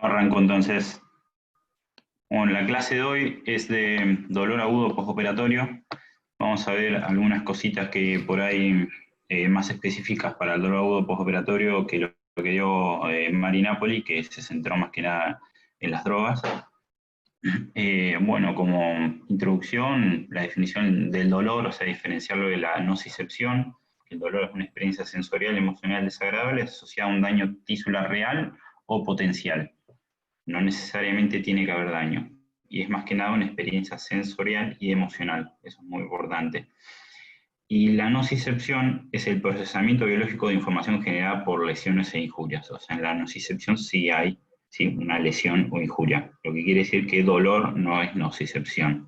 Arranco entonces. Bueno, la clase de hoy es de dolor agudo postoperatorio. Vamos a ver algunas cositas que por ahí más específicas para el dolor agudo postoperatorio que lo que dio Mari Napoli, que se centró más que nada en las drogas. Bueno, como introducción, la definición del dolor, o sea, diferenciarlo de la nocicepción. El dolor es una experiencia sensorial, emocional desagradable asociada a un daño tisular real o potencial. No necesariamente tiene que haber daño. Y es más que nada una experiencia sensorial y emocional. Eso es muy importante. Y la nocicepción es el procesamiento biológico de información generada por lesiones e injurias. O sea, en la nocicepción sí hay una lesión o injuria. Lo que quiere decir que dolor no es nocicepción.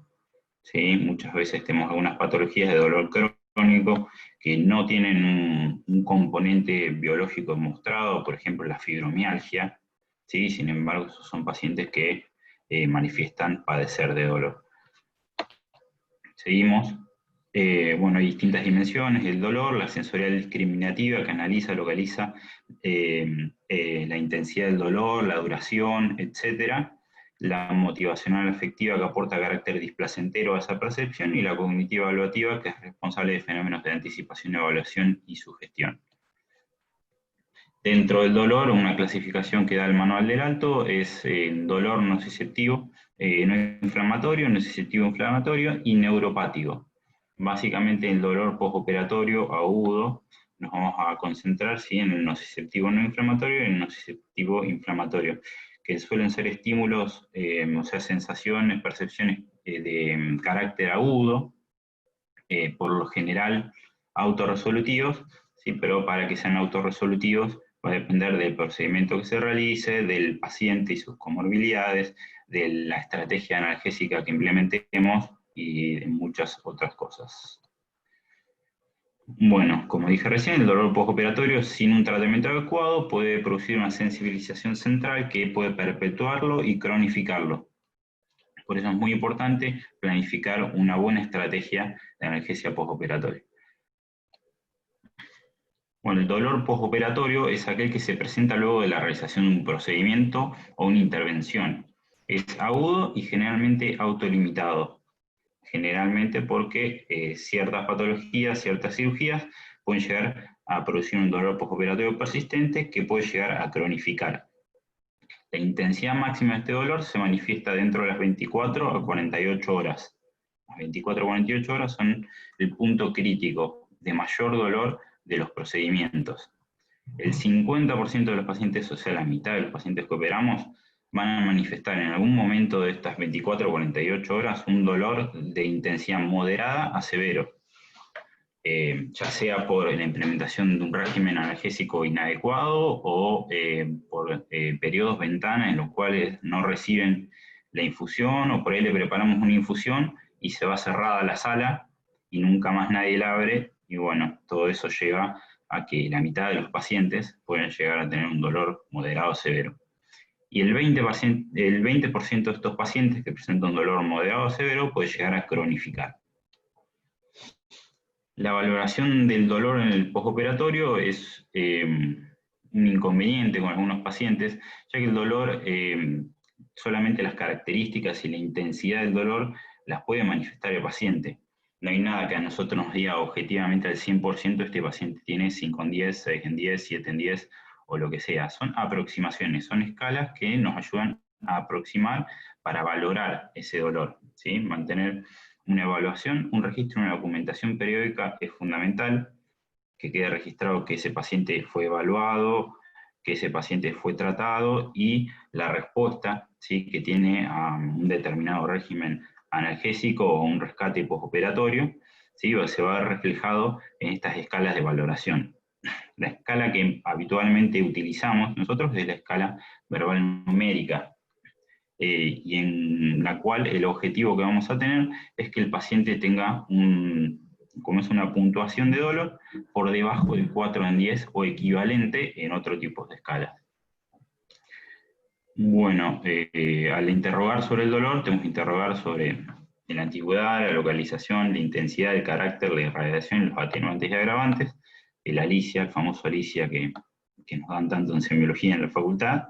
¿Sí? Muchas veces tenemos algunas patologías de dolor crónico que no tienen un componente biológico demostrado, por ejemplo la fibromialgia, ¿sí? Sin embargo, esos son pacientes que manifiestan padecer de dolor. Seguimos. Bueno, hay distintas dimensiones del dolor, la sensorial discriminativa que analiza, localiza la intensidad del dolor, la duración, etc. La motivacional afectiva que aporta carácter displacentero a esa percepción y la cognitiva evaluativa que es responsable de fenómenos de anticipación, evaluación y sugestión. Dentro del dolor, una clasificación que da el manual del alto es dolor nociceptivo, no inflamatorio, nociceptivo inflamatorio y neuropático. Básicamente el dolor postoperatorio agudo nos vamos a concentrar en el nociceptivo no inflamatorio y el nociceptivo inflamatorio, que suelen ser estímulos, o sea, sensaciones, percepciones de carácter agudo, por lo general autorresolutivos, ¿sí? Pero para que sean autorresolutivos va a depender del procedimiento que se realice, del paciente y sus comorbilidades, de la estrategia analgésica que implementemos y de muchas otras cosas. Bueno, como dije recién, el dolor postoperatorio sin un tratamiento adecuado puede producir una sensibilización central que puede perpetuarlo y cronificarlo. Por eso es muy importante planificar una buena estrategia de analgesia postoperatoria. Bueno, el dolor postoperatorio es aquel que se presenta luego de la realización de un procedimiento o una intervención. Es agudo y generalmente autolimitado. Generalmente porque ciertas patologías, ciertas cirugías pueden llegar a producir un dolor postoperatorio persistente que puede llegar a cronificar. La intensidad máxima de este dolor se manifiesta dentro de las 24 a 48 horas. Las 24 a 48 horas son el punto crítico de mayor dolor de los procedimientos. El 50% de los pacientes, o sea, la mitad de los pacientes que operamos, van a manifestar en algún momento de estas 24 o 48 horas un dolor de intensidad moderada a severo, ya sea por la implementación de un régimen analgésico inadecuado o por periodos ventana en los cuales no reciben la infusión, o por ahí le preparamos una infusión y se va cerrada la sala y nunca más nadie la abre, y bueno, todo eso lleva a que la mitad de los pacientes pueden llegar a tener un dolor moderado o severo. Y el 20% de estos pacientes que presentan un dolor moderado o severo puede llegar a cronificar. La valoración del dolor en el postoperatorio es un inconveniente con algunos pacientes, ya que el dolor, solamente las características y la intensidad del dolor las puede manifestar el paciente. No hay nada que a nosotros nos diga objetivamente al 100% este paciente tiene 5 en 10, 6 en 10, 7 en 10 o lo que sea. Son aproximaciones, son escalas que nos ayudan a aproximar para valorar ese dolor, ¿sí? Mantener una evaluación, un registro, una documentación periódica es fundamental, que quede registrado que ese paciente fue evaluado, que ese paciente fue tratado y la respuesta, ¿sí?, que tiene a un determinado régimen analgésico o un rescate postoperatorio, ¿sí?, se va a ver reflejado en estas escalas de valoración. La escala que habitualmente utilizamos nosotros es la escala verbal numérica, y en la cual el objetivo que vamos a tener es que el paciente tenga como es una puntuación de dolor, por debajo del 4 en 10 o equivalente en otro tipo de escalas. Bueno, al interrogar sobre el dolor, tenemos que interrogar sobre la antigüedad, la localización, la intensidad, el carácter, la irradiación, los atenuantes y agravantes, el ALICIA, el famoso ALICIA que nos dan tanto en semiología en la facultad,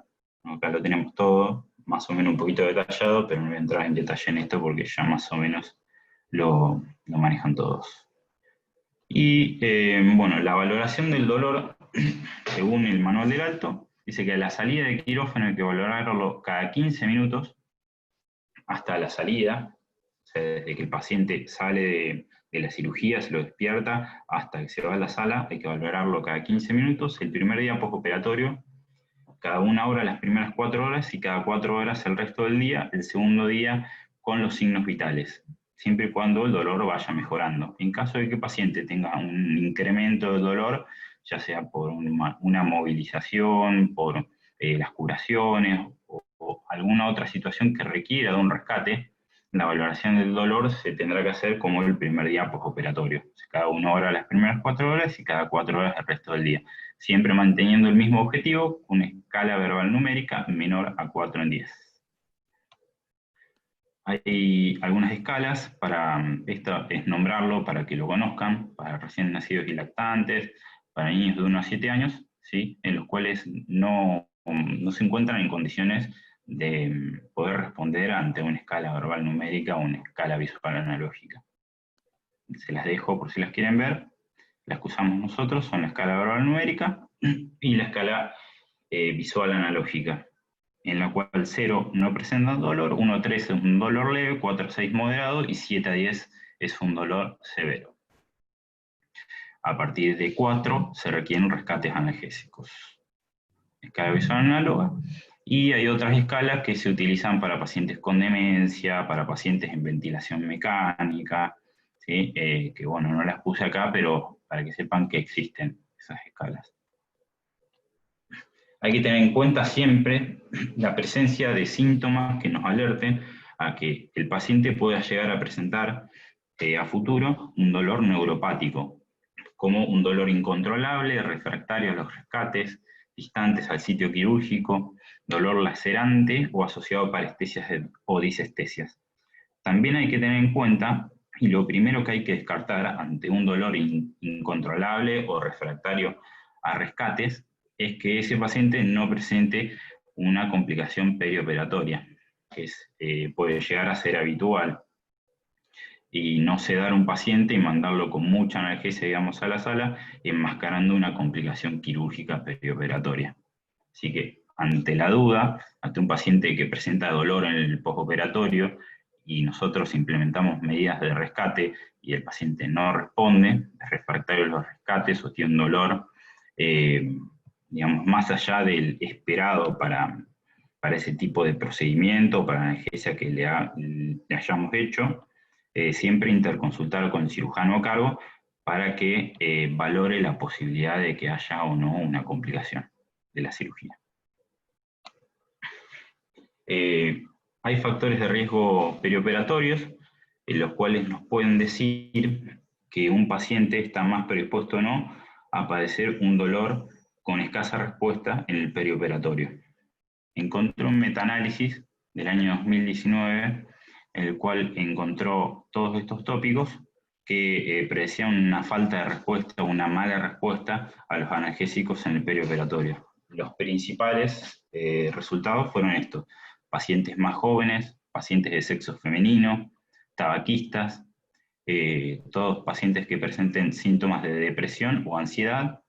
Acá lo tenemos todo, más o menos un poquito detallado, pero no voy a entrar en detalle en esto porque ya más o menos lo manejan todos. Y bueno, la valoración del dolor, según el manual del alto, dice que a la salida de quirófano hay que valorarlo cada 15 minutos hasta la salida, o sea, desde que el paciente sale de la cirugía, se lo despierta, hasta que se va a la sala, hay que valorarlo cada 15 minutos. El primer día postoperatorio, cada 1 hora las primeras 4 horas y cada 4 horas el resto del día. El segundo día con los signos vitales, siempre y cuando el dolor vaya mejorando. En caso de que el paciente tenga un incremento del dolor, ya sea por una movilización, por las curaciones o alguna otra situación que requiera de un rescate, la valoración del dolor se tendrá que hacer como el primer día postoperatorio. Cada 1 hora las primeras 4 horas y cada 4 horas el resto del día. Siempre manteniendo el mismo objetivo, una escala verbal numérica menor a 4 en 10. Hay algunas escalas, esto es nombrarlo para que lo conozcan, para recién nacidos y lactantes, para niños de 1 a 7 años, ¿sí? En los cuales no se encuentran en condiciones de poder responder ante una escala verbal numérica o una escala visual analógica. Se las dejo por si las quieren ver. Las que usamos nosotros son la escala verbal numérica y la escala visual analógica, en la cual 0 no presenta dolor, 1 a 3 es un dolor leve, 4 a 6 moderado y 7 a 10 es un dolor severo. A partir de 4 se requieren rescates analgésicos. Escala visual análoga. Y hay otras escalas que se utilizan para pacientes con demencia, para pacientes en ventilación mecánica, ¿sí? Que bueno, no las puse acá, pero para que sepan que existen esas escalas. Hay que tener en cuenta siempre la presencia de síntomas que nos alerten a que el paciente pueda llegar a presentar a futuro un dolor neuropático, como un dolor incontrolable, refractario a los rescates, distantes al sitio quirúrgico, dolor lacerante o asociado a parestesias o disestesias. También hay que tener en cuenta, y lo primero que hay que descartar ante un dolor incontrolable o refractario a rescates, es que ese paciente no presente una complicación perioperatoria, que puede llegar a ser habitual, y no sedar a un paciente y mandarlo con mucha analgesia, digamos, a la sala, enmascarando una complicación quirúrgica perioperatoria. Así que, ante la duda, ante un paciente que presenta dolor en el postoperatorio y nosotros implementamos medidas de rescate y el paciente no responde, es refractario a los rescates o tiene un dolor, digamos, más allá del esperado para ese tipo de procedimiento, para la analgesia que le hayamos hecho, siempre interconsultar con el cirujano a cargo para que valore la posibilidad de que haya o no una complicación de la cirugía. Hay factores de riesgo perioperatorios, en los cuales nos pueden decir que un paciente está más predispuesto o no a padecer un dolor con escasa respuesta en el perioperatorio. Encontró un metaanálisis del año 2019, en el cual encontró todos estos tópicos que predecían una falta de respuesta o una mala respuesta a los analgésicos en el perioperatorio. Los principales resultados fueron estos: pacientes más jóvenes, pacientes de sexo femenino, tabaquistas, todos pacientes que presenten síntomas de depresión o ansiedad,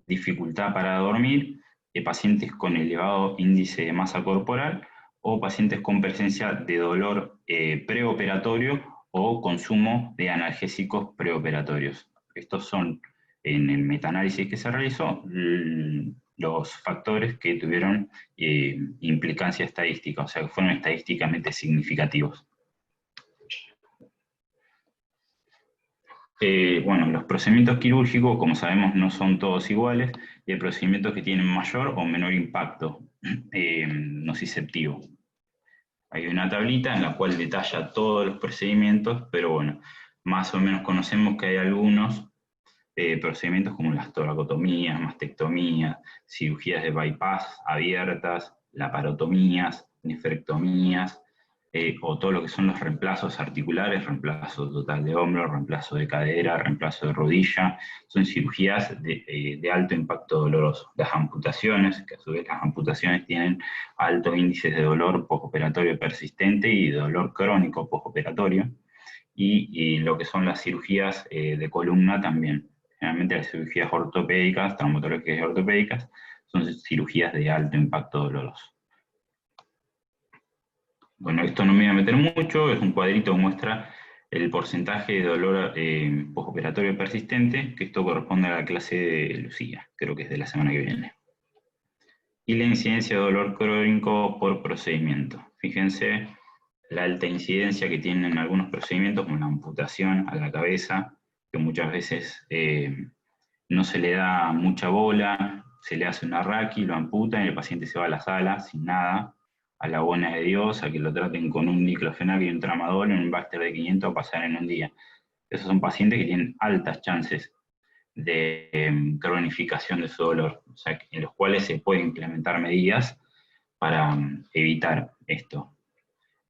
dificultad para dormir, pacientes con elevado índice de masa corporal o pacientes con presencia de dolor preoperatorio o consumo de analgésicos preoperatorios. Estos son, en el metaanálisis que se realizó, los factores que tuvieron implicancia estadística, o sea, que fueron estadísticamente significativos. Bueno, los procedimientos quirúrgicos, como sabemos, no son todos iguales, y hay procedimientos que tienen mayor o menor impacto nociceptivo. Hay una tablita en la cual detalla todos los procedimientos, pero bueno, más o menos conocemos que hay algunos procedimientos como las toracotomías, mastectomías, cirugías de bypass abiertas, laparotomías, nefrectomías, o todo lo que son los reemplazos articulares, reemplazo total de hombro, reemplazo de cadera, reemplazo de rodilla, son cirugías de alto impacto doloroso. Las amputaciones, que a su vez las amputaciones tienen altos índices de dolor postoperatorio persistente y de dolor crónico postoperatorio, y lo que son las cirugías de columna también. Generalmente las cirugías ortopédicas, traumatológicas y ortopédicas, son cirugías de alto impacto doloroso. Bueno, esto no me voy a meter mucho, es un cuadrito que muestra el porcentaje de dolor postoperatorio persistente, que esto corresponde a la clase de Lucía, creo que es de la semana que viene. Y la incidencia de dolor crónico por procedimiento. Fíjense la alta incidencia que tienen algunos procedimientos, como la amputación a la cabeza, que muchas veces no se le da mucha bola, se le hace una raqui, lo amputan y el paciente se va a la sala sin nada, a la buena de Dios, a que lo traten con un diclofenac y un tramadol en un Baxter de 500 a pasar en un día. Esos son pacientes que tienen altas chances de cronificación de su dolor, o sea, en los cuales se pueden implementar medidas para evitar esto.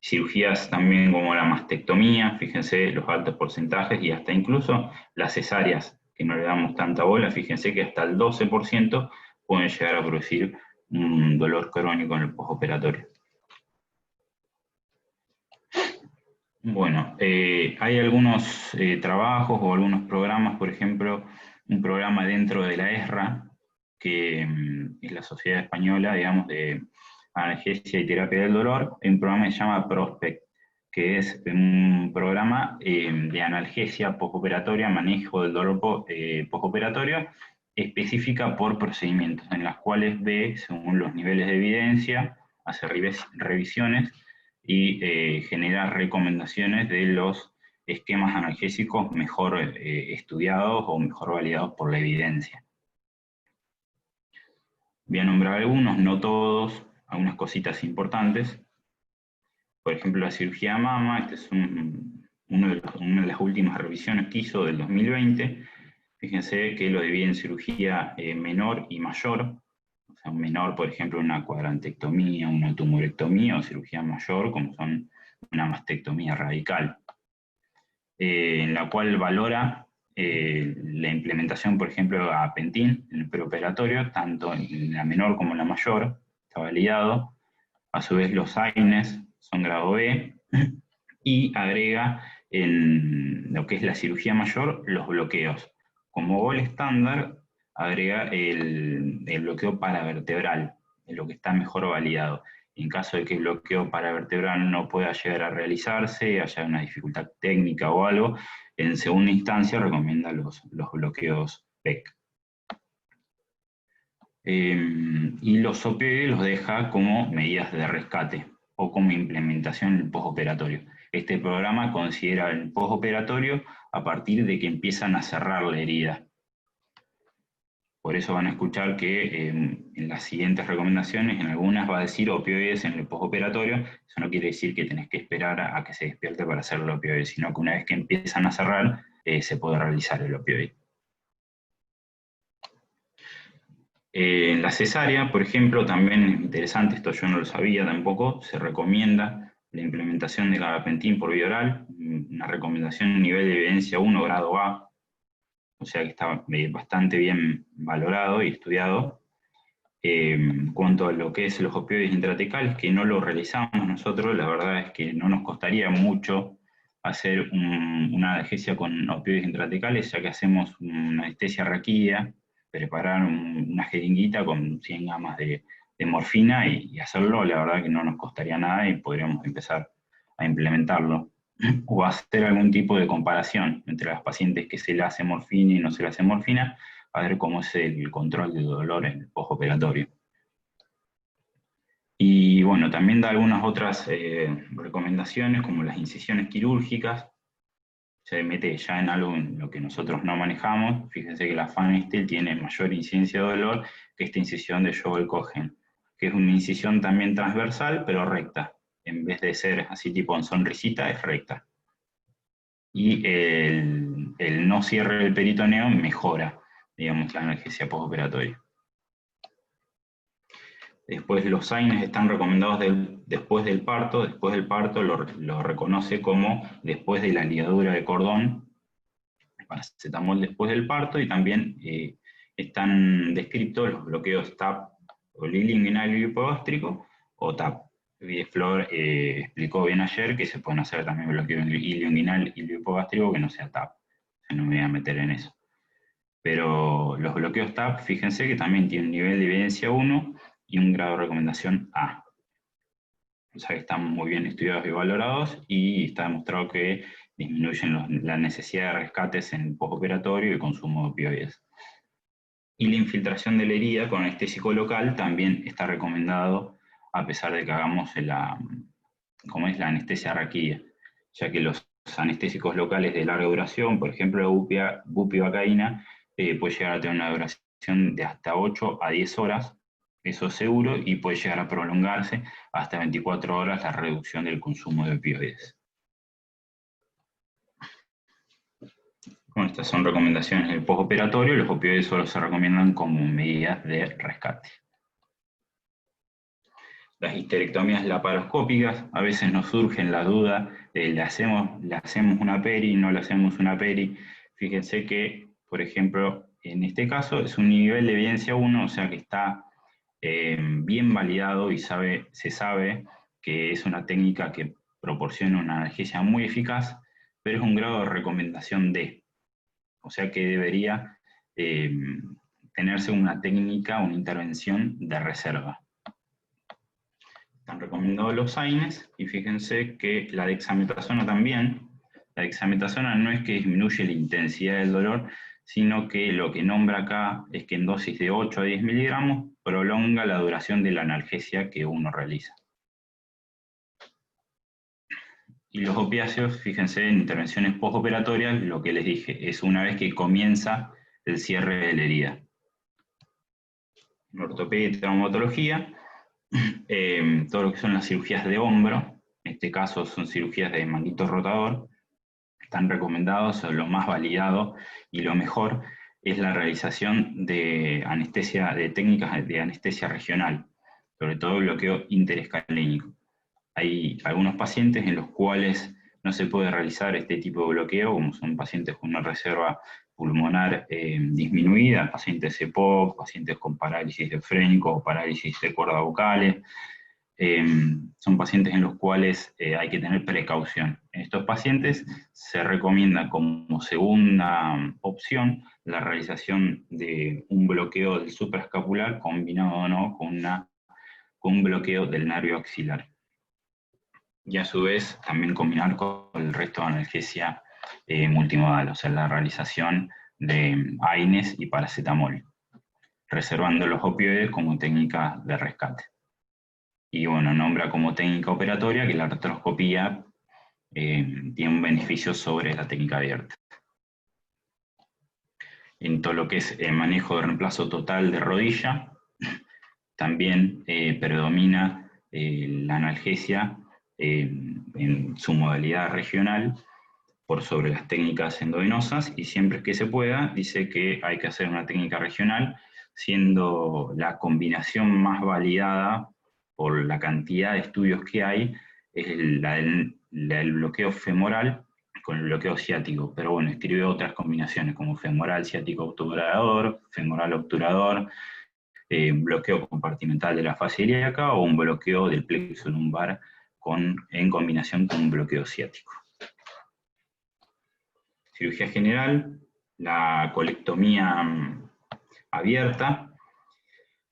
Cirugías también como la mastectomía, fíjense los altos porcentajes, y hasta incluso las cesáreas, que no le damos tanta bola, fíjense que hasta el 12% pueden llegar a producir un dolor crónico en el postoperatorio. Bueno, hay algunos trabajos o algunos programas, por ejemplo, un programa dentro de la ESRA, que es la Sociedad Española, digamos, de Analgesia y Terapia del Dolor. Hay un programa que se llama Prospect, que es un programa de analgesia postoperatoria, manejo del dolor postoperatorio, específica por procedimientos, en las cuales ve, según los niveles de evidencia, hace revisiones y generar recomendaciones de los esquemas analgésicos mejor estudiados o mejor validados por la evidencia. Voy a nombrar algunos, no todos, algunas cositas importantes. Por ejemplo, la cirugía de mama, este es una de las últimas revisiones que hizo del 2020. Fíjense que lo divide en cirugía menor y mayor. O sea, menor, por ejemplo, una cuadrantectomía, una tumorectomía, o cirugía mayor, como son una mastectomía radical, en la cual valora la implementación, por ejemplo, de gabapentin en el preoperatorio, tanto en la menor como en la mayor, está validado. A su vez, los AINES son grado B, y agrega en lo que es la cirugía mayor los bloqueos. Como gol estándar, agrega el bloqueo paravertebral, en lo que está mejor validado. En caso de que el bloqueo paravertebral no pueda llegar a realizarse, haya una dificultad técnica o algo, en segunda instancia recomienda los bloqueos PEC. Y los opioides los deja como medidas de rescate o como implementación en el postoperatorio. Este programa considera el postoperatorio a partir de que empiezan a cerrar la herida. Por eso van a escuchar que en las siguientes recomendaciones, en algunas va a decir opioides en el postoperatorio. Eso no quiere decir que tenés que esperar a que se despierte para hacer el opioide, sino que una vez que empiezan a cerrar, se puede realizar el opioide. En la cesárea, por ejemplo, también es interesante, esto yo no lo sabía tampoco, se recomienda la implementación de gabapentin por vía oral, una recomendación a nivel de evidencia 1, grado A, o sea que está bastante bien valorado y estudiado. Cuanto a lo que es los opioides intratecales, que no lo realizamos nosotros, la verdad es que no nos costaría mucho hacer una analgesia con opioides intratecales, ya que hacemos una anestesia raquídea, preparar una jeringuita con 100 gamas de morfina y hacerlo, la verdad que no nos costaría nada y podríamos empezar a implementarlo. O hacer algún tipo de comparación entre las pacientes que se le hace morfina y no se le hace morfina, a ver cómo es el control de dolor en el postoperatorio. Y bueno, también da algunas otras recomendaciones, como las incisiones quirúrgicas. Se mete ya en algo en lo que nosotros no manejamos. Fíjense que la Fanestel tiene mayor incidencia de dolor que esta incisión de Jobel-Cohen, que es una incisión también transversal, pero recta. En vez de ser así tipo en sonrisita, es recta. Y el no cierre del peritoneo mejora, digamos, la analgesia postoperatoria. Después los AINES están recomendados después del parto. Después del parto lo reconoce como después de la ligadura de cordón, paracetamol después del parto, y también están descritos los bloqueos TAP, o lilinguinal y hipogástrico, o TAP. Flor explicó bien ayer que se pueden hacer también bloqueo ilioinguinal y hipogástrico que no sea TAP. No me voy a meter en eso. Pero los bloqueos TAP, fíjense que también tienen un nivel de evidencia 1 y un grado de recomendación A. O sea que están muy bien estudiados y valorados, y está demostrado que disminuyen la necesidad de rescates en postoperatorio y consumo de opioides. Y la infiltración de la herida con anestésico local también está recomendado, a pesar de que hagamos la anestesia raquídea, ya que los anestésicos locales de larga duración, por ejemplo la bupivacaína, puede llegar a tener una duración de hasta 8 a 10 horas, eso es seguro, y puede llegar a prolongarse hasta 24 horas la reducción del consumo de opioides. Bueno, estas son recomendaciones del postoperatorio. Los opioides solo se recomiendan como medidas de rescate. Las histerectomías laparoscópicas, a veces nos surge la duda de ¿le hacemos una peri, no le hacemos una peri? Fíjense que, por ejemplo, en este caso es un nivel de evidencia 1, o sea que está bien validado y se sabe que es una técnica que proporciona una analgesia muy eficaz, pero es un grado de recomendación D. O sea que debería tenerse una técnica, una intervención de reserva. Están recomendados los AINES, y fíjense que la dexametasona también. La dexametasona no es que disminuye la intensidad del dolor, sino que lo que nombra acá es que en dosis de 8 a 10 miligramos prolonga la duración de la analgesia que uno realiza. Y los opiáceos, fíjense, en intervenciones postoperatorias, lo que les dije, es una vez que comienza el cierre de la herida. En ortopedia y traumatología, todo lo que son las cirugías de hombro, en este caso son cirugías de manguito rotador, están recomendados, lo más validado y lo mejor es la realización de técnicas de anestesia regional, sobre todo el bloqueo interescalínico. Hay algunos pacientes en los cuales no se puede realizar este tipo de bloqueo, como son pacientes con una reserva pulmonar disminuida, pacientes EPOC, pacientes con parálisis de frénico o parálisis de cuerdas vocales. Son pacientes en los cuales hay que tener precaución. En estos pacientes se recomienda como segunda opción la realización de un bloqueo del supraescapular combinado o no con un bloqueo del nervio axilar. Y a su vez también combinar con el resto de analgesia multimodal, o sea, la realización de AINES y paracetamol, reservando los opioides como técnica de rescate. Y bueno, nombra como técnica operatoria que la artroscopía tiene un beneficio sobre la técnica abierta. En todo lo que es el manejo de reemplazo total de rodilla, también predomina la analgesia en su modalidad regional por sobre las técnicas endovenosas, y siempre que se pueda, dice que hay que hacer una técnica regional, siendo la combinación más validada por la cantidad de estudios que hay, es el bloqueo femoral con el bloqueo ciático. Pero bueno, escribe otras combinaciones como femoral ciático obturador, femoral obturador, bloqueo compartimental de la fascia ilíaca o un bloqueo del plexo lumbar en combinación con un bloqueo ciático. Cirugía general, la colectomía abierta,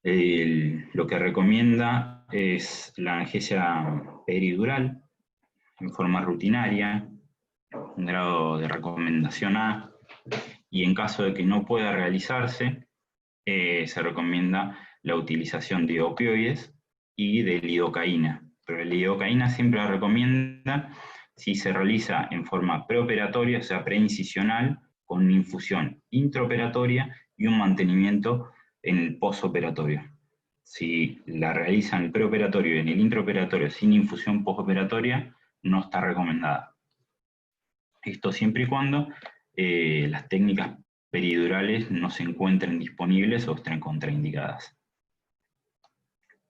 lo que recomienda es la analgesia peridural en forma rutinaria, un grado de recomendación A, y en caso de que no pueda realizarse, se recomienda la utilización de opioides y de lidocaína. Pero la lidocaína siempre la recomienda si se realiza en forma preoperatoria, o sea, preincisional, con una infusión intraoperatoria y un mantenimiento en el postoperatorio. Si la realizan en el preoperatorio y en el intraoperatorio sin infusión postoperatoria, no está recomendada. Esto siempre y cuando las técnicas peridurales no se encuentren disponibles o estén contraindicadas.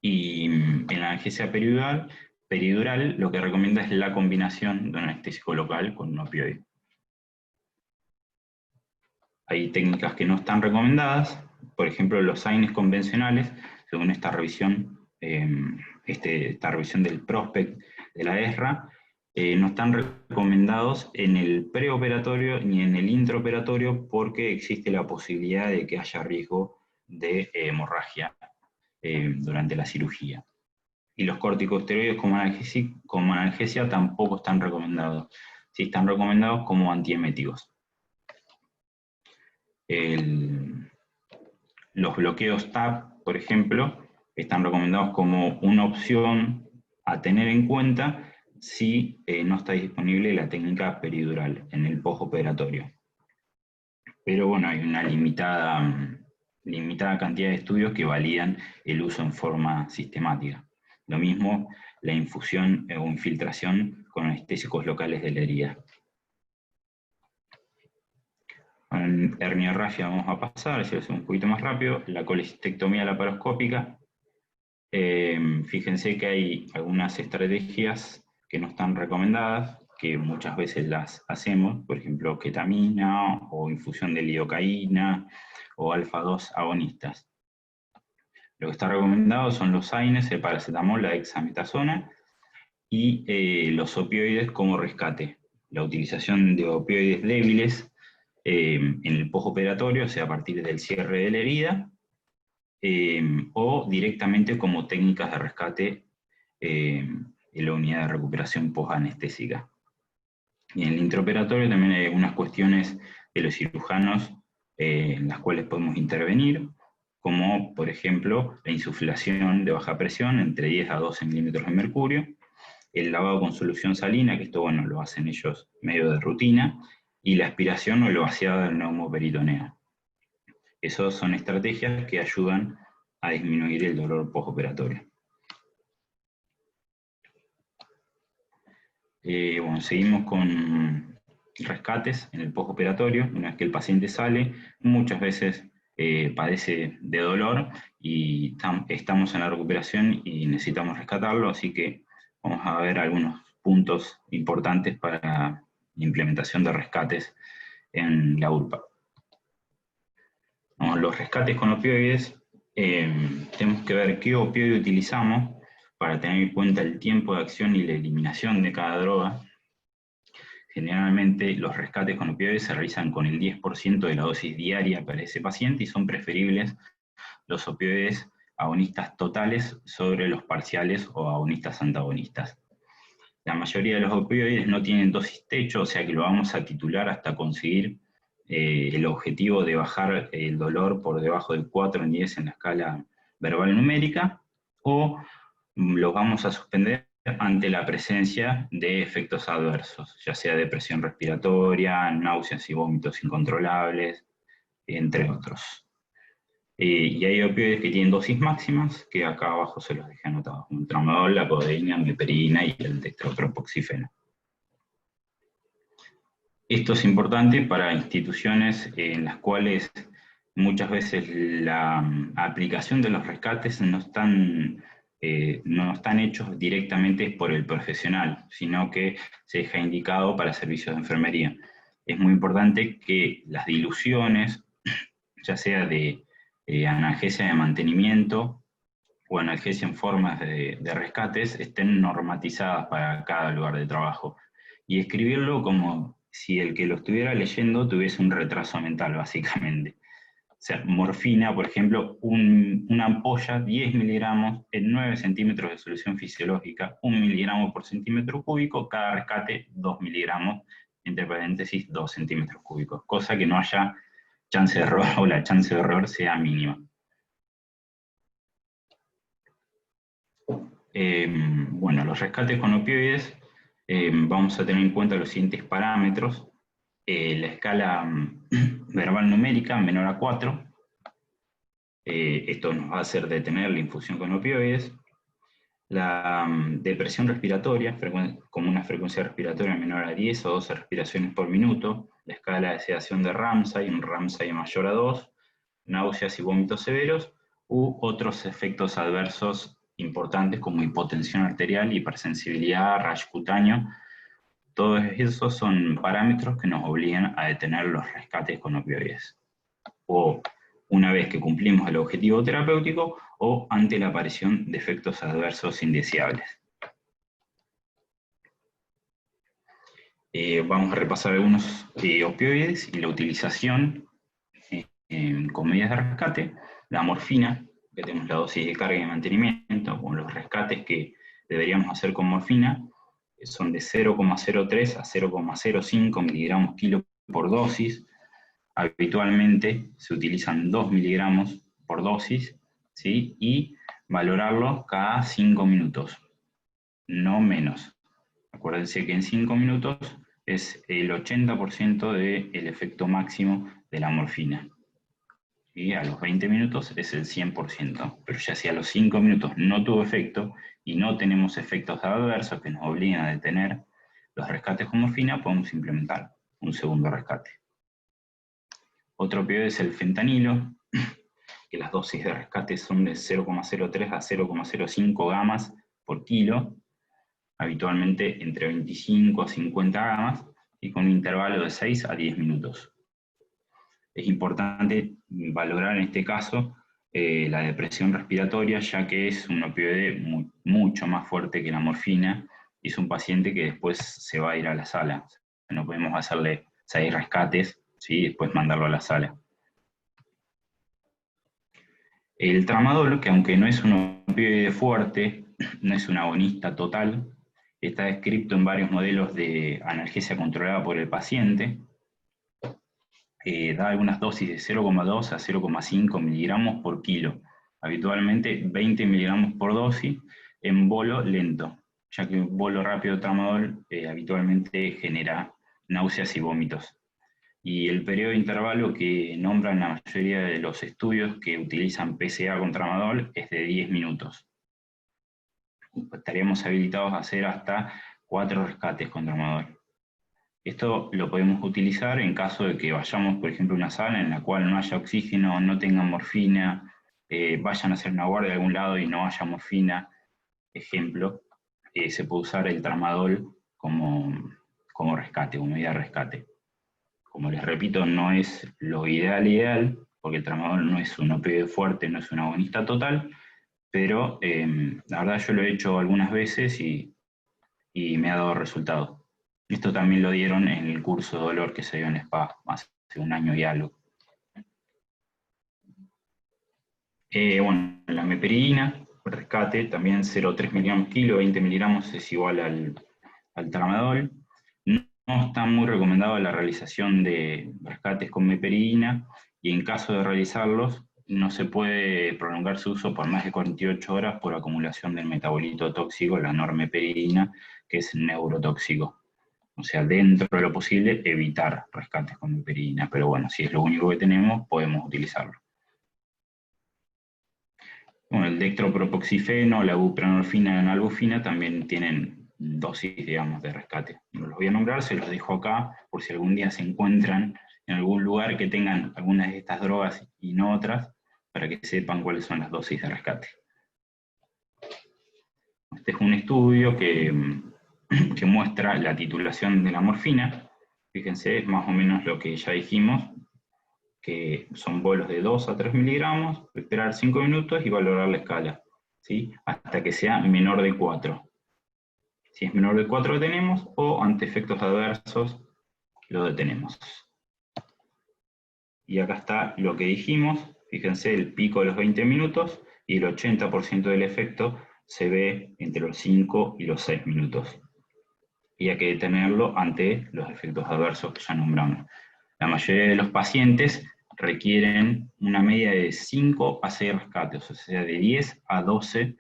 Y en la analgesia peridural lo que recomienda es la combinación de un anestésico local con un opioide. Hay técnicas que no están recomendadas, por ejemplo, los AINES convencionales, según esta revisión, esta revisión del prospect de la ESRA, no están recomendados en el preoperatorio ni en el intraoperatorio porque existe la posibilidad de que haya riesgo de hemorragia durante la cirugía. Y los corticosteroides como analgesia tampoco están recomendados. Sí están recomendados como antieméticos. Los bloqueos TAP, por ejemplo, están recomendados como una opción a tener en cuenta si no está disponible la técnica peridural en el postoperatorio. Pero bueno, hay una limitada cantidad de estudios que validan el uso en forma sistemática. Lo mismo la infusión o infiltración con anestésicos locales de la herida. En herniorragia vamos a pasar, si lo hacemos un poquito más rápido, la colecistectomía laparoscópica. Fíjense que hay algunas estrategias que no están recomendadas, que muchas veces las hacemos, por ejemplo, ketamina o infusión de lidocaína o alfa-2 agonistas. Lo que está recomendado son los AINES, el paracetamol, la dexametasona y los opioides como rescate. La utilización de opioides débiles en el postoperatorio, o sea, a partir del cierre de la herida, o directamente como técnicas de rescate en la unidad de recuperación postanestésica. Y en el intraoperatorio también hay algunas cuestiones de los cirujanos en las cuales podemos intervenir, como por ejemplo la insuflación de baja presión entre 10 a 12 milímetros de mercurio, el lavado con solución salina, que esto bueno, lo hacen ellos medio de rutina, y la aspiración o el vaciado del neumoperitoneo. Esas son estrategias que ayudan a disminuir el dolor postoperatorio. Bueno, seguimos con rescates en el postoperatorio. Una vez que el paciente sale, muchas veces padece de dolor y estamos en la recuperación y necesitamos rescatarlo, así que vamos a ver algunos puntos importantes para la implementación de rescates en la URPA. Los rescates con opioides, tenemos que ver qué opioide utilizamos para tener en cuenta el tiempo de acción y la eliminación de cada droga. Generalmente los rescates con opioides se realizan con el 10% de la dosis diaria para ese paciente y son preferibles los opioides agonistas totales sobre los parciales o agonistas antagonistas. La mayoría de los opioides no tienen dosis techo, o sea que lo vamos a titular hasta conseguir el objetivo de bajar el dolor por debajo del 4 en 10 en la escala verbal numérica, o los vamos a suspender ante la presencia de efectos adversos, ya sea depresión respiratoria, náuseas y vómitos incontrolables, entre otros. Y hay opioides que tienen dosis máximas, que acá abajo se los dejé anotados, como el tramadol, la codeína, meperina y el dextropropoxifeno. Esto es importante para instituciones en las cuales muchas veces la aplicación de los rescates no están hechos directamente por el profesional, sino que se deja indicado para servicios de enfermería. Es muy importante que las diluciones, ya sea de analgesia de mantenimiento o analgesia en formas de rescates, estén normatizadas para cada lugar de trabajo. Y escribirlo como si el que lo estuviera leyendo tuviese un retraso mental, básicamente. O sea, morfina, por ejemplo, una ampolla, 10 miligramos en 9 centímetros de solución fisiológica, 1 miligramo por centímetro cúbico, cada rescate 2 miligramos, entre paréntesis 2 centímetros cúbicos, cosa que no haya chance de error o la chance de error sea mínima. Bueno, los rescates con opioides, vamos a tener en cuenta los siguientes parámetros. La escala verbal numérica menor a 4. Esto nos va a hacer detener la infusión con opioides. La depresión respiratoria, con una frecuencia respiratoria menor a 10 o 12 respiraciones por minuto. La escala de sedación de Ramsay, un Ramsay mayor a 2. Náuseas y vómitos severos, u otros efectos adversos importantes como hipotensión arterial, hipersensibilidad, rash cutáneo. Todos esos son parámetros que nos obligan a detener los rescates con opioides. O una vez que cumplimos el objetivo terapéutico, o ante la aparición de efectos adversos indeseables. Vamos a repasar algunos opioides y la utilización con medidas de rescate. La morfina, que tenemos la dosis de carga y de mantenimiento, con los rescates que deberíamos hacer con morfina, son de 0,03 a 0,05 miligramos kilo por dosis. Habitualmente se utilizan 2 miligramos por dosis, ¿sí? Y valorarlo cada 5 minutos, no menos. Acuérdense que en 5 minutos es el 80% del efecto máximo de la morfina. Y a los 20 minutos es el 100%. Pero ya si a los 5 minutos no tuvo efecto y no tenemos efectos adversos que nos obligan a detener los rescates con morfina, podemos implementar un segundo rescate. Otro opioide es el fentanilo, que las dosis de rescate son de 0,03 a 0,05 gamas por kilo, habitualmente entre 25 a 50 gamas, y con un intervalo de 6 a 10 minutos. Es importante valorar en este caso la depresión respiratoria, ya que es un opioide mucho más fuerte que la morfina, y es un paciente que después se va a ir a la sala. No podemos hacerle 6 rescates, ¿sí? Y después mandarlo a la sala. El tramadol, que aunque no es un opioide fuerte, no es un agonista total, está descrito en varios modelos de analgesia controlada por el paciente. Da algunas dosis de 0,2 a 0,5 miligramos por kilo, habitualmente 20 miligramos por dosis en bolo lento, ya que un bolo rápido de tramadol habitualmente genera náuseas y vómitos. Y el periodo de intervalo que nombran la mayoría de los estudios que utilizan PCA con tramadol es de 10 minutos. Estaríamos habilitados a hacer hasta 4 rescates con tramadol. Esto lo podemos utilizar en caso de que vayamos, por ejemplo, a una sala en la cual no haya oxígeno, no tengan morfina, vayan a hacer una guardia de algún lado y no haya morfina, ejemplo, se puede usar el tramadol como rescate, como medida de rescate. Como les repito, no es lo ideal, porque el tramadol no es un opioide fuerte, no es un agonista total, pero la verdad yo lo he hecho algunas veces y me ha dado resultado. Esto también lo dieron en el curso de dolor que se dio en SPA hace un año y algo. Bueno, la meperidina, rescate, también 0,3 miligramos kilo, 20 miligramos es igual al tramadol. No está muy recomendada la realización de rescates con meperidina, y en caso de realizarlos, no se puede prolongar su uso por más de 48 horas por acumulación del metabolito tóxico, la normeperidina, que es neurotóxico. O sea, dentro de lo posible, evitar rescates con meperidina, pero bueno, si es lo único que tenemos, podemos utilizarlo. Bueno, el dextropropoxifeno, la buprenorfina y la nalbuphina también tienen dosis, digamos, de rescate. No los voy a nombrar, se los dejo acá, por si algún día se encuentran en algún lugar que tengan algunas de estas drogas y no otras, para que sepan cuáles son las dosis de rescate. Este es un estudio que muestra la titulación de la morfina. Fíjense, es más o menos lo que ya dijimos, que son bolos de 2 a 3 miligramos, esperar 5 minutos y valorar la escala, ¿sí? Hasta que sea menor de 4. Si es menor de 4 detenemos, o ante efectos adversos lo detenemos. Y acá está lo que dijimos, fíjense el pico de los 20 minutos, y el 80% del efecto se ve entre los 5 y los 6 minutos. Y hay que detenerlo ante los efectos adversos que ya nombramos. La mayoría de los pacientes requieren una media de 5 a 6 rescates, o sea, de 10 a 12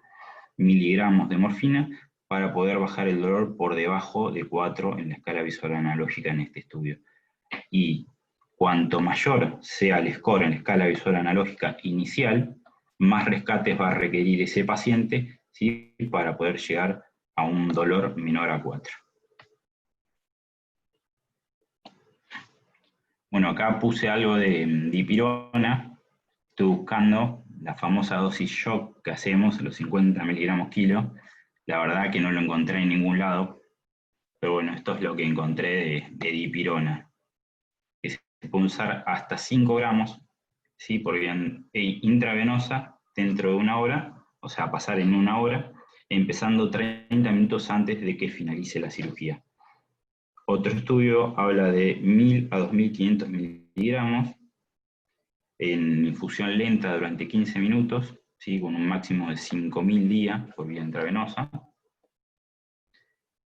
miligramos de morfina para poder bajar el dolor por debajo de 4 en la escala visual analógica en este estudio. Y cuanto mayor sea el score en la escala visual analógica inicial, más rescates va a requerir ese paciente, ¿sí? Para poder llegar a un dolor menor a 4. Bueno, acá puse algo de dipirona, estoy buscando la famosa dosis shock que hacemos, los 50 miligramos kilo, la verdad que no lo encontré en ningún lado, pero bueno, esto es lo que encontré de dipirona, que se puede usar hasta 5 gramos, ¿sí? Por vía intravenosa dentro de una hora, o sea, pasar en una hora, empezando 30 minutos antes de que finalice la cirugía. Otro estudio habla de 1000 a 2500 miligramos en infusión lenta durante 15 minutos, ¿sí? Con un máximo de 5000 días por vía intravenosa.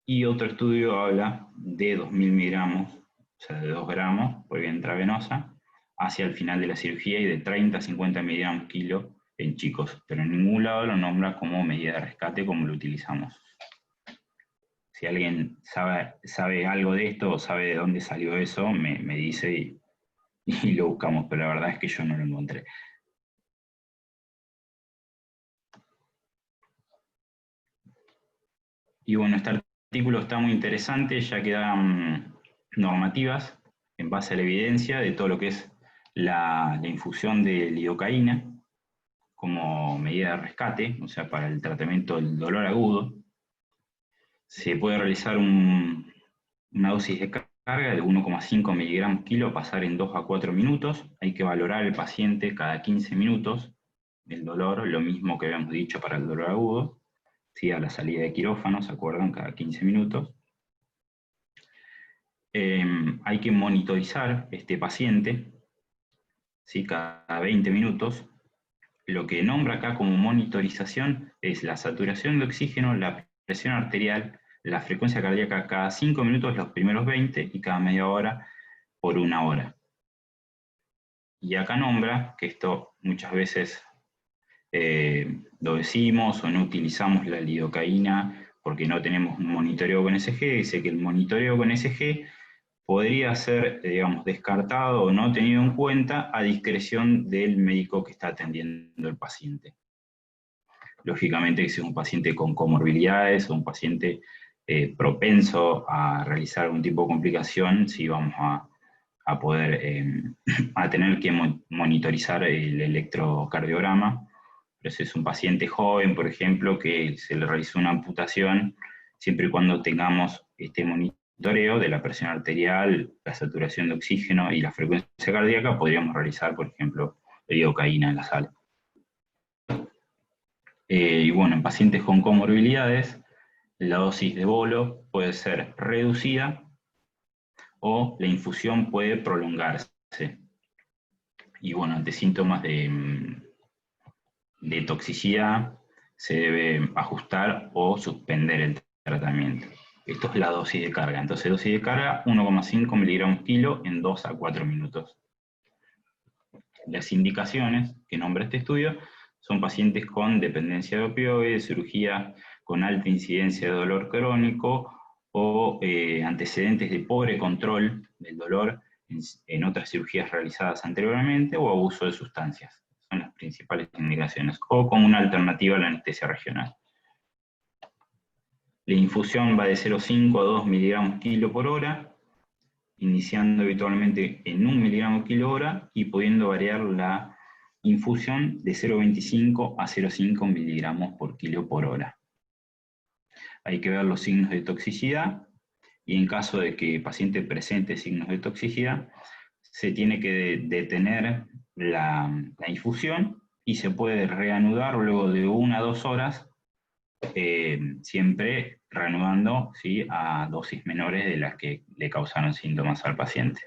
Y otro estudio habla de 2000 miligramos, o sea, de 2 gramos por vía intravenosa, hacia el final de la cirugía y de 30 a 50 miligramos kilo en chicos, pero en ningún lado lo nombra como medida de rescate como lo utilizamos. Si alguien sabe algo de esto o sabe de dónde salió eso, me dice y lo buscamos, pero la verdad es que yo no lo encontré. Y bueno, este artículo está muy interesante, ya que dan normativas en base a la evidencia de todo lo que es la infusión de lidocaína como medida de rescate, o sea, para el tratamiento del dolor agudo. Se puede realizar una dosis de carga de 1,5 miligramos kilo, pasar en 2 a 4 minutos. Hay que valorar al paciente cada 15 minutos el dolor, lo mismo que habíamos dicho para el dolor agudo. ¿Sí? A la salida de quirófano, ¿se acuerdan? Cada 15 minutos. Hay que monitorizar este paciente, ¿sí? Cada 20 minutos. Lo que nombra acá como monitorización es la saturación de oxígeno, la presión arterial, la frecuencia cardíaca cada 5 minutos los primeros 20 y cada media hora por una hora. Y acá nombra, que esto muchas veces lo decimos o no utilizamos la lidocaína porque no tenemos un monitoreo con ECG, dice que el monitoreo con ECG podría ser, digamos, descartado o no tenido en cuenta a discreción del médico que está atendiendo al paciente. Lógicamente, si es un paciente con comorbilidades o un paciente propenso a realizar algún tipo de complicación, sí vamos a poder a tener que monitorizar el electrocardiograma. Pero si es un paciente joven, por ejemplo, que se le realizó una amputación, siempre y cuando tengamos este monitoreo de la presión arterial, la saturación de oxígeno y la frecuencia cardíaca, podríamos realizar, por ejemplo, lidocaína en la sala. Y bueno, en pacientes con comorbilidades, la dosis de bolo puede ser reducida o la infusión puede prolongarse. Y bueno, ante síntomas de toxicidad se debe ajustar o suspender el tratamiento. Esto es la dosis de carga. Entonces, dosis de carga, 1,5 miligramos kilo en 2 a 4 minutos. Las indicaciones que nombra este estudio son pacientes con dependencia de opioides, cirugía con alta incidencia de dolor crónico o antecedentes de pobre control del dolor en otras cirugías realizadas anteriormente o abuso de sustancias. Son las principales indicaciones, o como una alternativa a la anestesia regional. La infusión va de 0,5 a 2 miligramos kilo por hora, iniciando habitualmente en 1 miligramo kilo hora y pudiendo variar la infusión de 0,25 a 0,5 miligramos por kilo por hora. Hay que ver los signos de toxicidad y en caso de que el paciente presente signos de toxicidad, se tiene que detener la infusión y se puede reanudar luego de 1 a 2 horas, siempre reanudando, ¿sí?, a dosis menores de las que le causaron síntomas al paciente.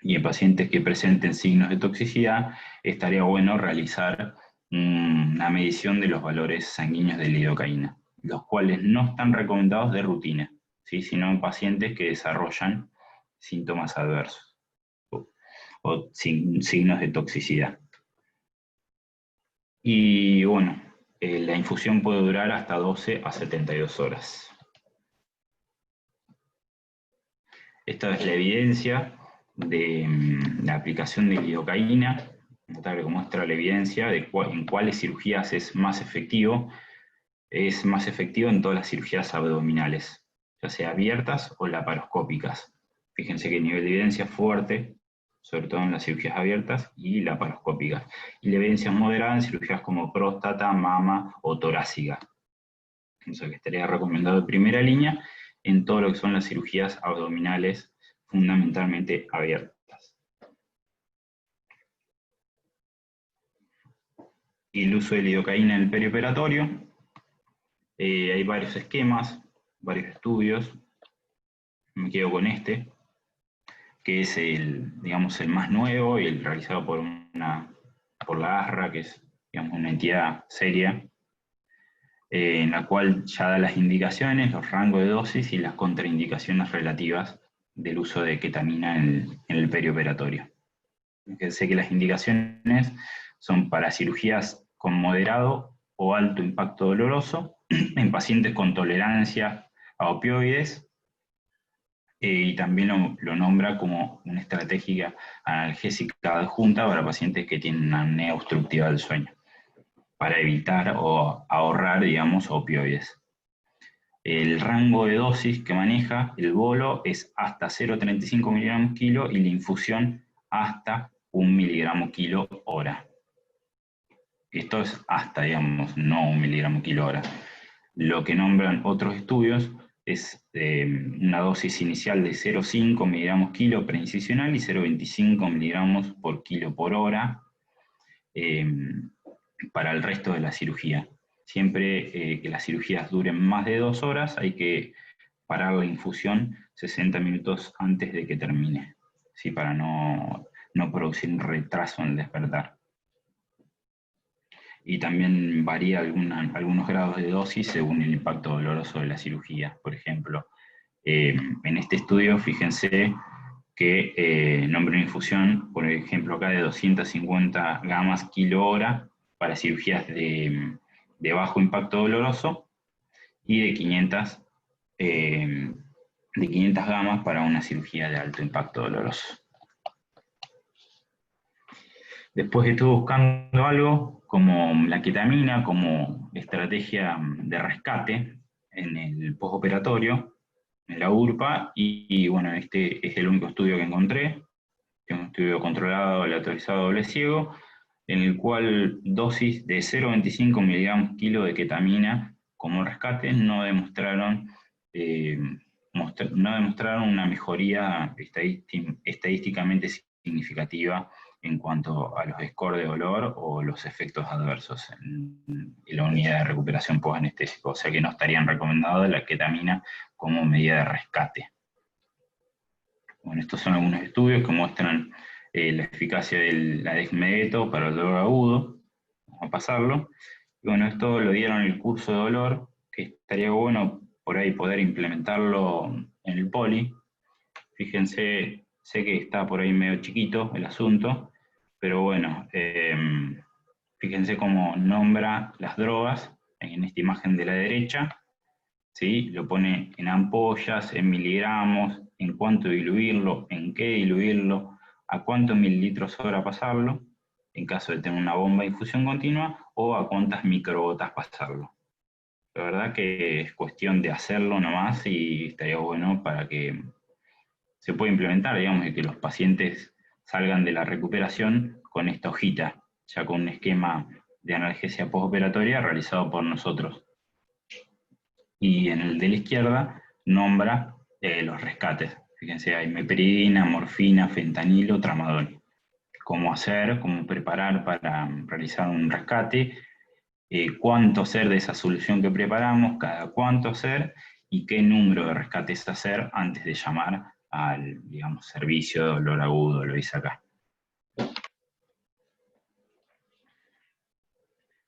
Y en pacientes que presenten signos de toxicidad, estaría bueno realizar una medición de los valores sanguíneos de lidocaína, los cuales no están recomendados de rutina, ¿sí?, sino en pacientes que desarrollan síntomas adversos o signos de toxicidad. Y bueno, la infusión puede durar hasta 12 a 72 horas. Esta es la evidencia de la aplicación de lidocaína, tal como muestra la evidencia de en cuáles cirugías es más efectivo. Es más efectivo en todas las cirugías abdominales, ya sea abiertas o laparoscópicas. Fíjense que el nivel de evidencia es fuerte sobre todo en las cirugías abiertas y laparoscópicas, y la evidencia moderada en cirugías como próstata, mama o torácica. O sea que estaría recomendado de primera línea en todo lo que son las cirugías abdominales, fundamentalmente abiertas. Y el uso de lidocaína en el perioperatorio. Hay varios esquemas, varios estudios. Me quedo con este, que es digamos, el más nuevo y el realizado por la ASRA, que es, digamos, una entidad seria, en la cual ya da las indicaciones, los rangos de dosis y las contraindicaciones relativas del uso de ketamina en el perioperatorio. Fíjense que las indicaciones son para cirugías con moderado o alto impacto doloroso, en pacientes con tolerancia a opioides, y también lo nombra como una estrategia analgésica adjunta para pacientes que tienen una apnea obstructiva del sueño, para evitar o ahorrar, digamos, opioides. El rango de dosis que maneja el bolo es hasta 0,35 miligramos kilo y la infusión hasta 1 miligramo kilo hora. Esto es hasta, digamos, no 1 miligramo kilo hora. Lo que nombran otros estudios es una dosis inicial de 0,5 miligramos kilo preincisional y 0,25 miligramos por kilo por hora para el resto de la cirugía. Siempre que las cirugías duren más de 2 horas, hay que parar la infusión 60 minutos antes de que termine, ¿sí? Para no producir un retraso en el despertar. Y también varía algunos grados de dosis según el impacto doloroso de la cirugía. Por ejemplo, en este estudio, fíjense que nombra una infusión, por ejemplo acá de 250 gamas kilo hora para cirugías de bajo impacto doloroso y de 500 gamas para una cirugía de alto impacto doloroso. Después estuve buscando algo como la ketamina, como estrategia de rescate en el postoperatorio, en la URPA, y bueno, este es el único estudio que encontré, que es un estudio controlado, aleatorizado, doble ciego, en el cual dosis de 0,25 miligramos kilo de ketamina como rescate no demostraron una mejoría estadísticamente significativa en cuanto a los scores de dolor o los efectos adversos en la unidad de recuperación post-anestésico, o sea que no estarían recomendados la ketamina como medida de rescate. Bueno, estos son algunos estudios que muestran la eficacia del dexmedeto para el dolor agudo. Vamos a pasarlo. Y bueno, esto lo dieron en el curso de dolor, que estaría bueno por ahí poder implementarlo en el poli. Fíjense, sé que está por ahí medio chiquito el asunto, pero bueno, fíjense cómo nombra las drogas en esta imagen de la derecha, ¿sí? Lo pone en ampollas, en miligramos, en cuánto diluirlo, en qué diluirlo, a cuántos mililitros hora pasarlo, en caso de tener una bomba de infusión continua, o a cuántas microgotas pasarlo. La verdad que es cuestión de hacerlo nomás y estaría bueno para que se pueda implementar, digamos, y que los pacientes salgan de la recuperación con esta hojita, ya con un esquema de analgesia postoperatoria realizado por nosotros. Y en el de la izquierda nombra los rescates. Fíjense, hay meperidina, morfina, fentanilo, tramadol. Cómo hacer, cómo preparar para realizar un rescate, cuánto hacer de esa solución que preparamos, cada cuánto hacer y qué número de rescates hacer antes de llamar al, digamos, servicio de dolor agudo, lo dice acá.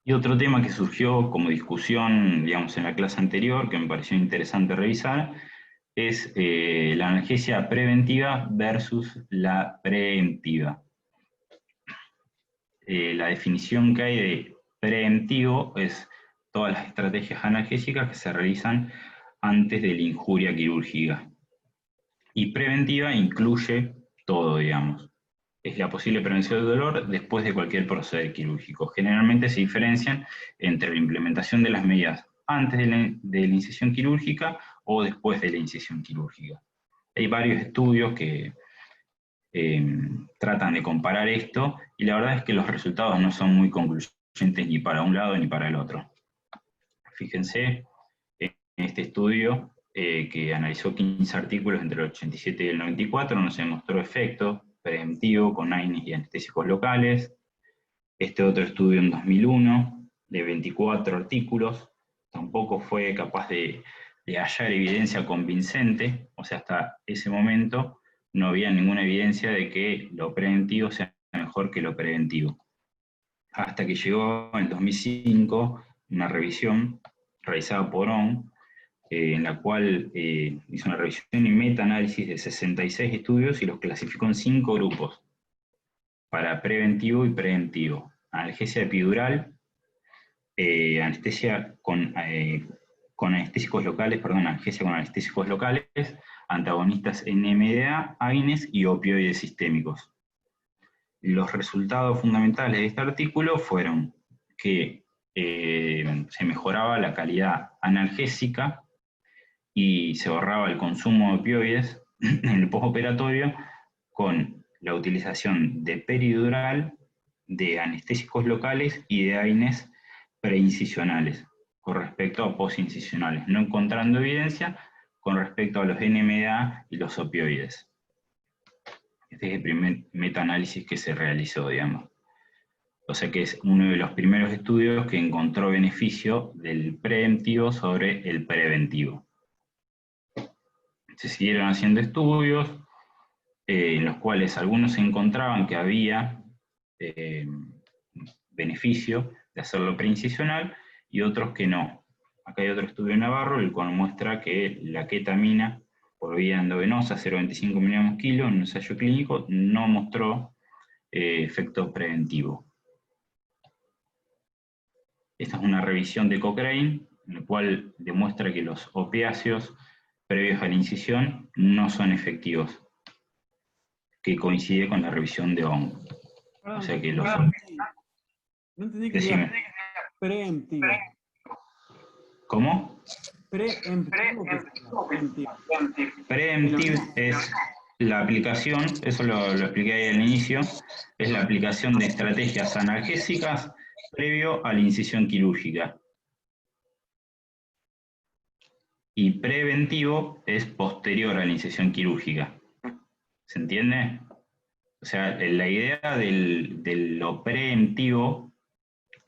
Y otro tema que surgió como discusión, digamos, en la clase anterior, que me pareció interesante revisar, es la analgesia preventiva versus la preemptiva. La definición que hay de preemptivo es todas las estrategias analgésicas que se realizan antes de la injuria quirúrgica. Y preventiva incluye todo, digamos. Es la posible prevención del dolor después de cualquier proceder quirúrgico. Generalmente se diferencian entre la implementación de las medidas antes de la incisión quirúrgica o después de la incisión quirúrgica. Hay varios estudios que tratan de comparar esto, y la verdad es que los resultados no son muy concluyentes ni para un lado ni para el otro. Fíjense, en este estudio, que analizó 15 artículos entre el 87 y el 94, no se demostró efecto preventivo con AINES y anestésicos locales. Este otro estudio en 2001, de 24 artículos, tampoco fue capaz de hallar evidencia convincente, o sea, hasta ese momento no había ninguna evidencia de que lo preventivo sea mejor que lo preventivo. Hasta que llegó en el 2005 una revisión realizada por ONG, en la cual hizo una revisión y meta-análisis de 66 estudios y los clasificó en 5 grupos, para preventivo y preventivo. Analgesia epidural, anestesia con anestésicos locales, analgesia con anestésicos locales, antagonistas NMDA, AINES y opioides sistémicos. Los resultados fundamentales de este artículo fueron que se mejoraba la calidad analgésica y se ahorraba el consumo de opioides en el postoperatorio con la utilización de peridural, de anestésicos locales y de AINES preincisionales con respecto a postincisionales, no encontrando evidencia con respecto a los NMDA y los opioides. Este es el primer metaanálisis que se realizó, digamos. O sea que es uno de los primeros estudios que encontró beneficio del preventivo sobre el preventivo. Se siguieron haciendo estudios, en los cuales algunos encontraban que había beneficio de hacerlo preincisional y otros que no. Acá hay otro estudio de Navarro, el cual muestra que la ketamina por vía endovenosa, 0,25 mg/kg, en un ensayo clínico, no mostró efecto preventivo. Esta es una revisión de Cochrane, en la cual demuestra que los opiáceos previos a la incisión no son efectivos, que coincide con la revisión de ONG. O sea que los... No entendí que sea preemptivo. ¿Cómo? Preemptive es la aplicación, eso lo expliqué ahí al inicio, es la aplicación de estrategias analgésicas previo a la incisión quirúrgica. Y preventivo es posterior a la incisión quirúrgica. ¿Se entiende? O sea, la idea de lo preemptivo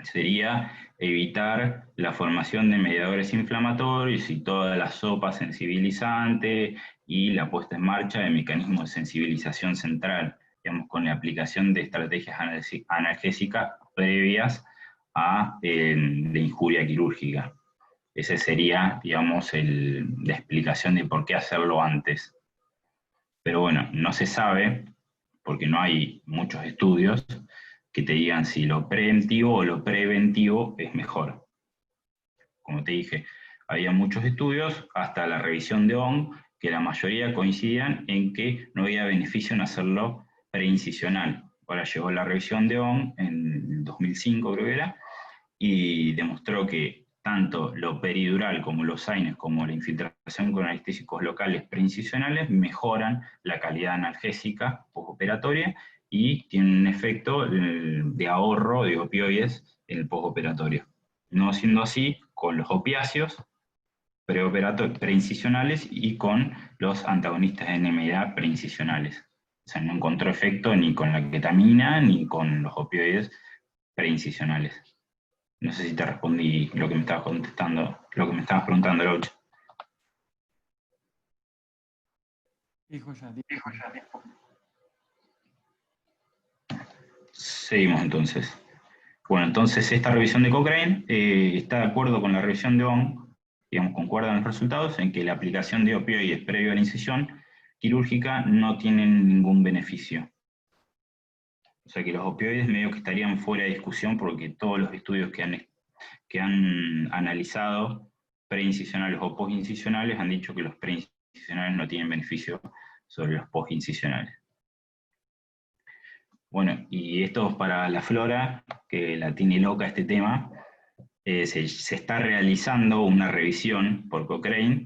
sería evitar la formación de mediadores inflamatorios y toda la sopa sensibilizante y la puesta en marcha de mecanismos de sensibilización central, digamos, con la aplicación de estrategias analgésicas previas a la injuria quirúrgica. Esa sería, digamos, la explicación de por qué hacerlo antes. Pero bueno, no se sabe, porque no hay muchos estudios que te digan si lo preemptivo o lo preventivo es mejor. Como te dije, había muchos estudios, hasta la revisión de ONG, que la mayoría coincidían en que no había beneficio en hacerlo preincisional. Ahora llegó la revisión de ONG en 2005, creo que era, y demostró que tanto lo peridural como los AINES, como la infiltración con anestésicos locales preincisionales, mejoran la calidad analgésica postoperatoria y tienen un efecto de ahorro de opioides en el postoperatorio. No siendo así con los opiáceos preincisionales y con los antagonistas de NMDA preincisionales. O sea, no encontró efecto ni con la ketamina ni con los opioides preincisionales. No sé si te respondí lo que me estabas contestando, lo que me estabas preguntando, Laucha. Dijo ya. Seguimos entonces. Bueno, entonces esta revisión de Cochrane está de acuerdo con la revisión de ONG, digamos, concuerdan los resultados en que la aplicación de opioides previo a la incisión quirúrgica no tienen ningún beneficio. O sea que los opioides medio que estarían fuera de discusión porque todos los estudios que han analizado preincisionales o postincisionales han dicho que los preincisionales no tienen beneficio sobre los postincisionales. Bueno, y esto es para la flora, que la tiene loca este tema. Se está realizando una revisión por Cochrane,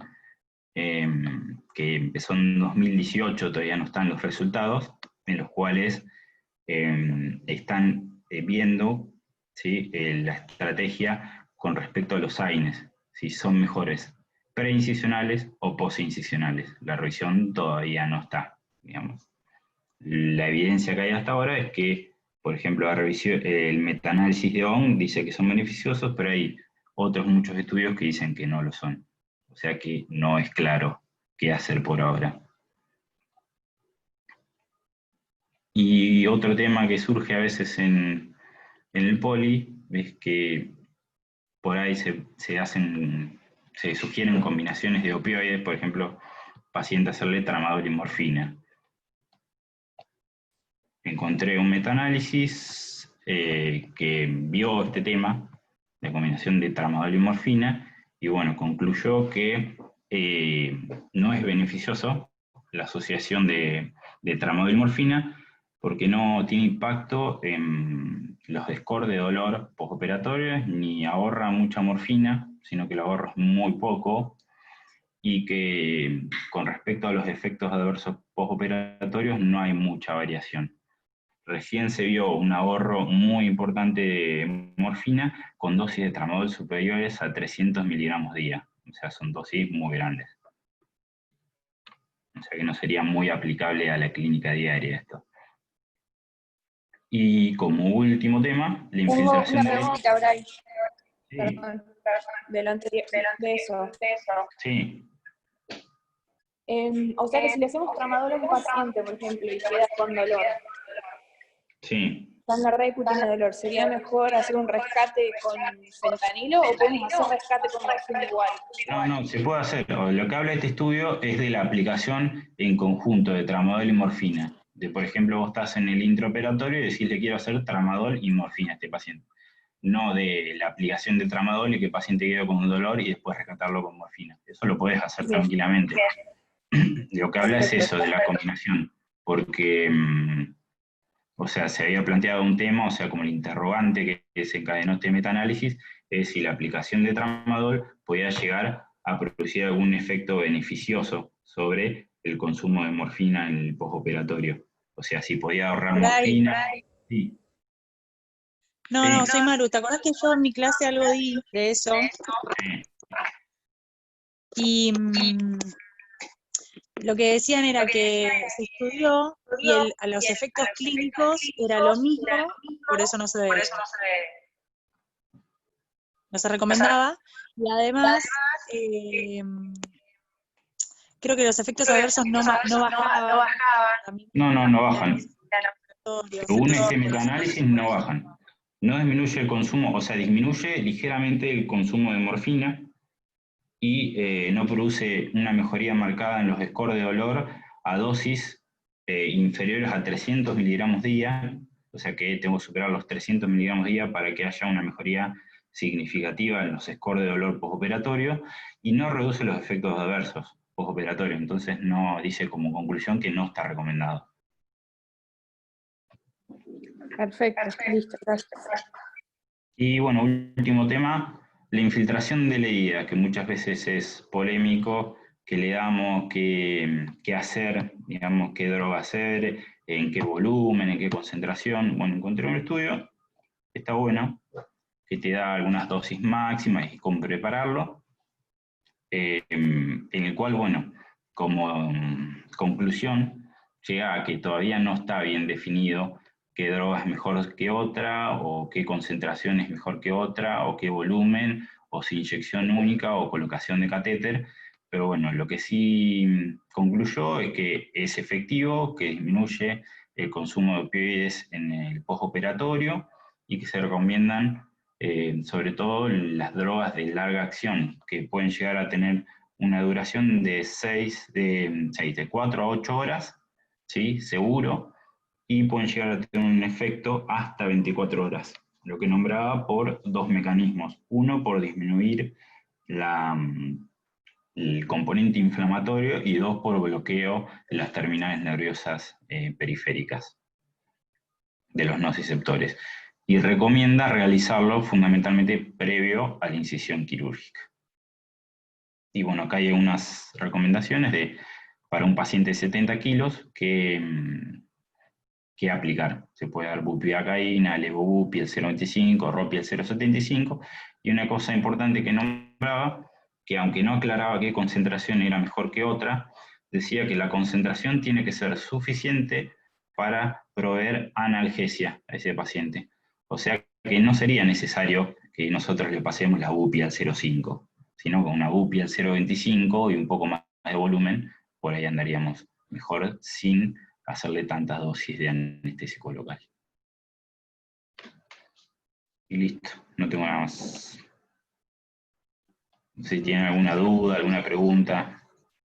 que empezó en 2018, todavía no están los resultados, en los cuales están viendo, ¿sí?, la estrategia con respecto a los AINES, si son mejores preincisionales o posincisionales. La revisión todavía no está, digamos. La evidencia que hay hasta ahora es que, por ejemplo, la revisión, el metaanálisis de ONG dice que son beneficiosos, pero hay otros muchos estudios que dicen que no lo son. O sea que no es claro qué hacer por ahora. Y otro tema que surge a veces en el poli es que por ahí se sugieren combinaciones de opioides, por ejemplo, paciente hacerle tramadol y morfina. Encontré un metaanálisis que vio este tema, la combinación de tramadol y morfina, y bueno, concluyó que no es beneficioso la asociación de tramadol y morfina porque no tiene impacto en los scores de dolor postoperatorios, ni ahorra mucha morfina, sino que lo ahorra muy poco, y que con respecto a los efectos adversos postoperatorios no hay mucha variación. Recién se vio un ahorro muy importante de morfina con dosis de tramadol superiores a 300 miligramos día. O sea, son dosis muy grandes. O sea que no sería muy aplicable a la clínica diaria esto. Y como último tema, la infiltración. Tengo una pregunta, Bray. Sí. Perdón, de lo anterior, de eso. Sí. O sea que si le hacemos tramadol a un paciente, por ejemplo, y queda con dolor, Sí. está en la red y tiene dolor, ¿sería mejor hacer un rescate con fentanilo o podemos hacer rescate con morfina igual? No, se puede hacer. Lo que habla este estudio es de la aplicación en conjunto de tramadol y morfina. De, por ejemplo, vos estás en el intraoperatorio y decís le quiero hacer tramadol y morfina a este paciente. No de la aplicación de tramadol y que el paciente quede con un dolor y después rescatarlo con morfina. Eso lo podés hacer tranquilamente. Lo que habla es eso, de la combinación. Porque, o sea, se había planteado un tema, o sea, como el interrogante que desencadenó este metaanálisis, es si la aplicación de tramadol podía llegar a producir algún efecto beneficioso sobre el consumo de morfina en el postoperatorio. O sea, si podía ahorrar morfina. Sí. No, soy Maru. ¿Te acordás que yo en mi clase algo di de eso? Y lo que decían era que se estudió y a los efectos clínicos era lo mismo, por eso no se recomendaba. Y además, creo que los efectos adversos no bajaban. No bajan. Según este metaanálisis, no bajan. No disminuye el consumo, o sea, disminuye ligeramente el consumo de morfina y no produce una mejoría marcada en los scores de dolor a dosis inferiores a 300 miligramos día, o sea que tengo que superar los 300 miligramos día para que haya una mejoría significativa en los scores de dolor postoperatorio, y no reduce los efectos adversos postoperatorios. Entonces no dice como conclusión que no está recomendado. Perfecto, listo, gracias. Y bueno, último tema, la infiltración de leída, que muchas veces es polémico, que le damos qué hacer, digamos, qué droga hacer, en qué volumen, en qué concentración. Bueno, encontré un estudio, está bueno, que te da algunas dosis máximas y cómo prepararlo, en el cual, bueno, como conclusión, llega a que todavía no está bien definido qué droga es mejor que otra, o qué concentración es mejor que otra, o qué volumen, o si inyección única o colocación de catéter. Pero bueno, lo que sí concluyó es que es efectivo, que disminuye el consumo de opioides en el postoperatorio y que se recomiendan sobre todo las drogas de larga acción, que pueden llegar a tener una duración de 4 a 8 horas, ¿sí? Seguro, y pueden llegar a tener un efecto hasta 24 horas, lo que nombraba por dos mecanismos. Uno, por disminuir el componente inflamatorio, y dos, por bloqueo de las terminales nerviosas periféricas de los nociceptores. Y recomienda realizarlo fundamentalmente previo a la incisión quirúrgica. Y bueno, acá hay unas recomendaciones para un paciente de 70 kilos que qué aplicar. Se puede dar bupivacaína, levobupi el 0,25, ropi el 0,75, y una cosa importante que nombraba, que aunque no aclaraba qué concentración era mejor que otra, decía que la concentración tiene que ser suficiente para proveer analgesia a ese paciente. O sea que no sería necesario que nosotros le pasemos la bupi al 0,5, sino con una bupi al 0,25 y un poco más de volumen, por ahí andaríamos mejor sin hacerle tantas dosis de anestésico local. Y listo, no tengo nada más. No sé si tienen alguna duda, alguna pregunta.